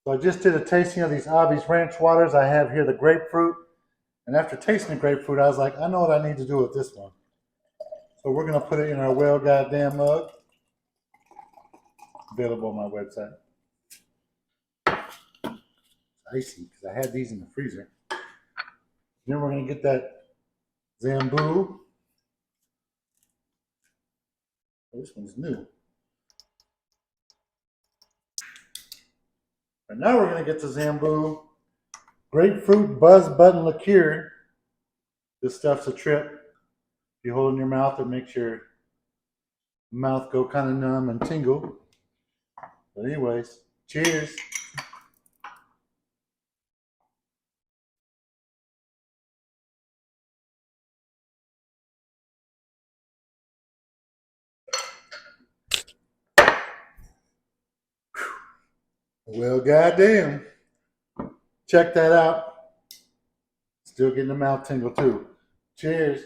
So I just did a tasting of these Javi's Ranch waters. I have here the grapefruit. And after tasting the grapefruit, I was like, I know what I need to do with this one. So we're going to put it in our well goddamn mug. Available on my website. Icy, because I had these in the freezer. Then we're going to get that Zambu. Oh, this one's new. And now we're going to get the Zambu Grapefruit Buzz Button Liqueur. This stuff's a trip. If you hold it in your mouth, it makes your mouth go kind of numb and tingle. But anyways, cheers. Well, goddamn. Check that out. Still getting the mouth tingle too. Cheers.